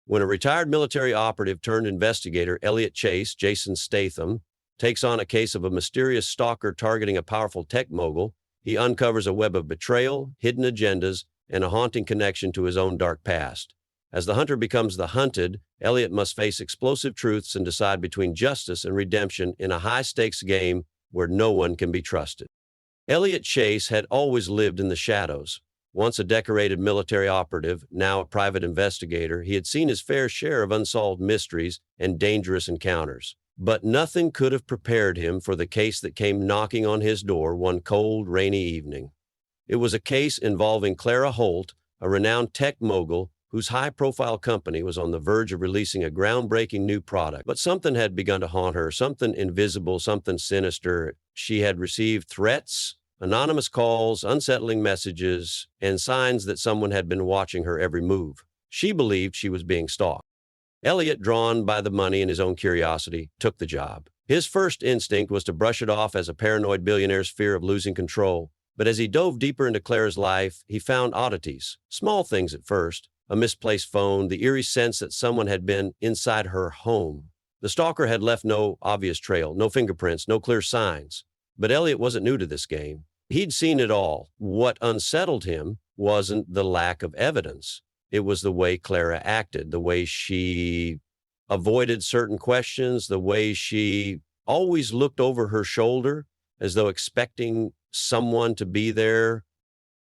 When a retired military operative turned investigator, Elliot Chase, Jason Statham, takes on a case of a mysterious stalker targeting a powerful tech mogul, he uncovers a web of betrayal, hidden agendas, and a haunting connection to his own dark past. As the hunter becomes the hunted, Elliot must face explosive truths and decide between justice and redemption in a high-stakes game where no one can be trusted. Elliot Chase had always lived in the shadows. Once a decorated military operative, now a private investigator, he had seen his fair share of unsolved mysteries and dangerous encounters. But nothing could have prepared him for the case that came knocking on his door one cold, rainy evening. It was a case involving Clara Holt, a renowned tech mogul whose high-profile company was on the verge of releasing a groundbreaking new product. But something had begun to haunt her, something invisible, something sinister. She had received threats, anonymous calls, unsettling messages, and signs that someone had been watching her every move. She believed she was being stalked. Elliot, drawn by the money and his own curiosity, took the job. His first instinct was to brush it off as a paranoid billionaire's fear of losing control. But as he dove deeper into Clara's life, he found oddities. Small things at first. A misplaced phone, the eerie sense that someone had been inside her home. The stalker had left no obvious trail, no fingerprints, no clear signs. But Elliot wasn't new to this game. He'd seen it all. What unsettled him wasn't the lack of evidence. It was the way Clara acted, the way she avoided certain questions, the way she always looked over her shoulder as though expecting someone to be there.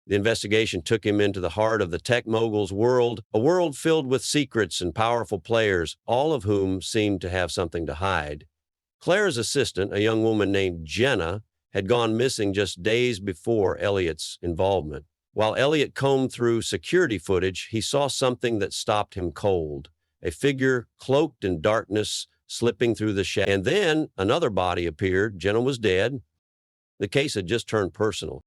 The investigation took him into the heart of the tech mogul's world, a world filled with secrets and powerful players, all of whom seemed to have something to hide. Clara's assistant, a young woman named Jenna, had gone missing just days before Elliot's involvement. While Elliot combed through security footage, he saw something that stopped him cold. A figure cloaked in darkness slipping through the shadows. And then another body appeared. Jenna was dead. The case had just turned personal.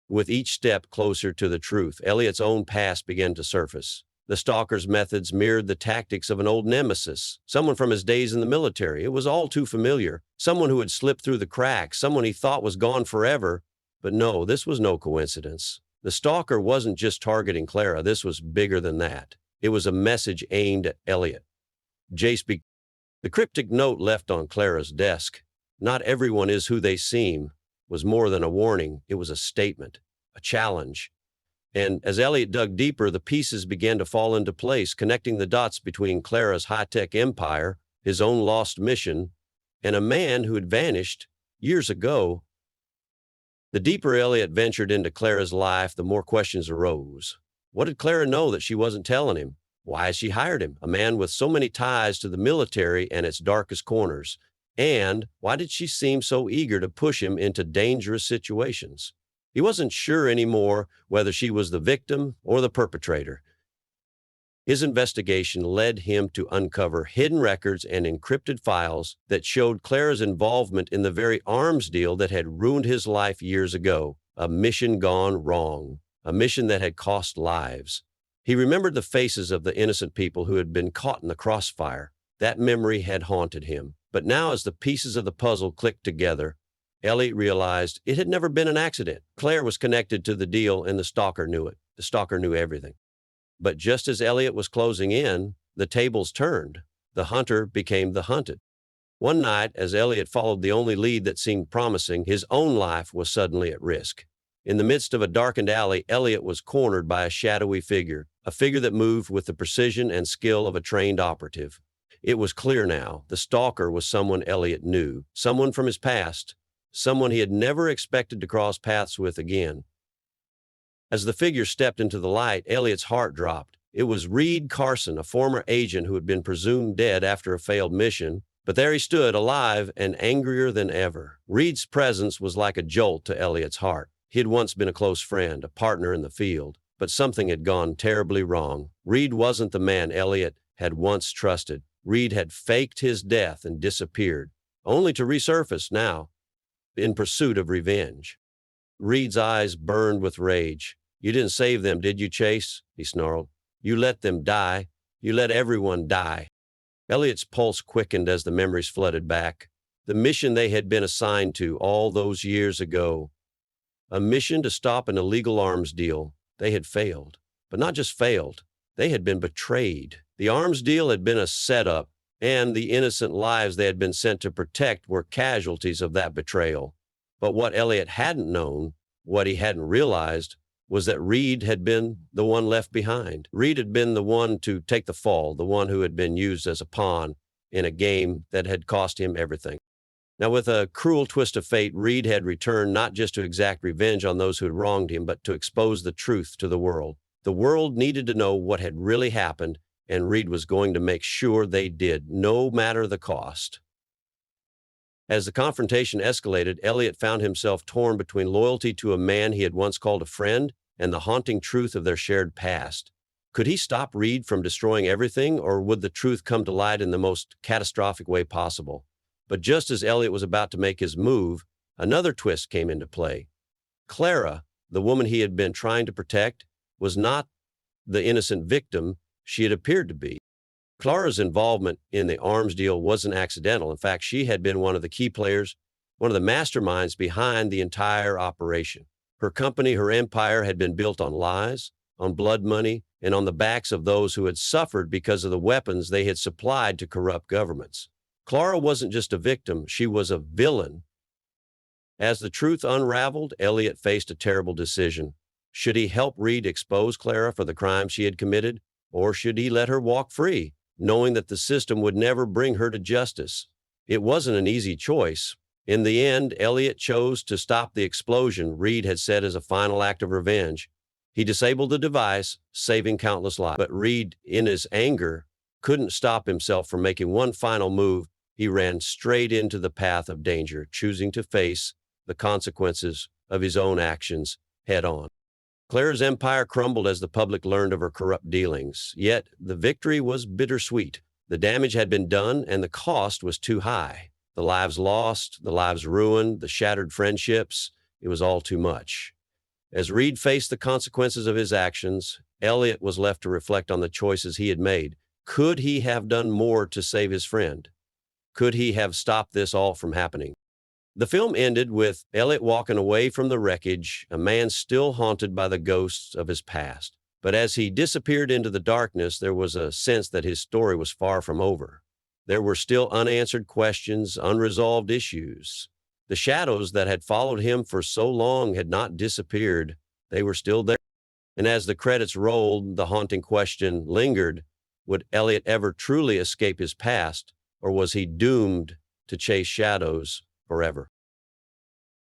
With each step closer to the truth, Elliot's own past began to surface. The stalker's methods mirrored the tactics of an old nemesis, someone from his days in the military. It was all too familiar. Someone who had slipped through the cracks, someone he thought was gone forever. But no, this was no coincidence. The stalker wasn't just targeting Clara. This was bigger than that. It was a message aimed at Elliot. The cryptic note left on Clara's desk, "Not everyone is who they seem," was more than a warning. It was a statement, a challenge. And as Elliot dug deeper, the pieces began to fall into place, connecting the dots between Clara's high-tech empire, his own lost mission, and a man who had vanished years ago. The deeper Elliot ventured into Clara's life, the more questions arose. What did Clara know that she wasn't telling him? Why had she hired him, a man with so many ties to the military and its darkest corners? And why did she seem so eager to push him into dangerous situations? He wasn't sure anymore whether she was the victim or the perpetrator. His investigation led him to uncover hidden records and encrypted files that showed Clara's involvement in the very arms deal that had ruined his life years ago, a mission gone wrong, a mission that had cost lives. He remembered the faces of the innocent people who had been caught in the crossfire. That memory had haunted him. But now, as the pieces of the puzzle clicked together, Elliot realized it had never been an accident. Clara was connected to the deal, and the stalker knew it. The stalker knew everything. But just as Elliot was closing in, the tables turned. The hunter became the hunted. One night, as Elliot followed the only lead that seemed promising, his own life was suddenly at risk. In the midst of a darkened alley, Elliot was cornered by a shadowy figure, a figure that moved with the precision and skill of a trained operative. It was clear now. The stalker was someone Elliot knew, someone from his past, someone he had never expected to cross paths with again. As the figure stepped into the light, Elliot's heart dropped. It was Reed Carson, a former agent who had been presumed dead after a failed mission, but there he stood, alive and angrier than ever. Reed's presence was like a jolt to Elliot's heart. He had once been a close friend, a partner in the field, but something had gone terribly wrong. Reed wasn't the man Elliot had once trusted. Reed had faked his death and disappeared, only to resurface now in pursuit of revenge. Reed's eyes burned with rage. "You didn't save them, did you, Chase?" he snarled. "You let them die. You let everyone die." Elliot's pulse quickened as the memories flooded back. The mission they had been assigned to all those years ago. A mission to stop an illegal arms deal. They had failed. But not just failed. They had been betrayed. The arms deal had been a setup, and the innocent lives they had been sent to protect were casualties of that betrayal. But what Elliot hadn't known, what he hadn't realized, was that Reed had been the one left behind. Reed had been the one to take the fall, the one who had been used as a pawn in a game that had cost him everything. Now, with a cruel twist of fate, Reed had returned not just to exact revenge on those who had wronged him, but to expose the truth to the world. The world needed to know what had really happened, and Reed was going to make sure they did, no matter the cost. As the confrontation escalated, Elliot found himself torn between loyalty to a man he had once called a friend and the haunting truth of their shared past. Could he stop Reed from destroying everything, or would the truth come to light in the most catastrophic way possible? But just as Elliot was about to make his move, another twist came into play. Clara, the woman he had been trying to protect, was not the innocent victim she had appeared to be. Clara's involvement in the arms deal wasn't accidental. In fact, she had been one of the key players, one of the masterminds behind the entire operation. Her company, her empire, had been built on lies, on blood money, and on the backs of those who had suffered because of the weapons they had supplied to corrupt governments. Clara wasn't just a victim, she was a villain. As the truth unraveled, Elliot faced a terrible decision. Should he help Reed expose Clara for the crime she had committed, or should he let her walk free, knowing that the system would never bring her to justice? It wasn't an easy choice. In the end, Elliot chose to stop the explosion Reed had set as a final act of revenge. He disabled the device, saving countless lives. But Reed, in his anger, couldn't stop himself from making one final move. He ran straight into the path of danger, choosing to face the consequences of his own actions head on. Clara's empire crumbled as the public learned of her corrupt dealings, yet the victory was bittersweet. The damage had been done, and the cost was too high. The lives lost, the lives ruined, the shattered friendships, it was all too much. As Reed faced the consequences of his actions, Elliot was left to reflect on the choices he had made. Could he have done more to save his friend? Could he have stopped this all from happening? The film ended with Elliot walking away from the wreckage, a man still haunted by the ghosts of his past. But as he disappeared into the darkness, there was a sense that his story was far from over. There were still unanswered questions, unresolved issues. The shadows that had followed him for so long had not disappeared. They were still there. And as the credits rolled, the haunting question lingered: would Elliot ever truly escape his past, or was he doomed to chase shadows forever?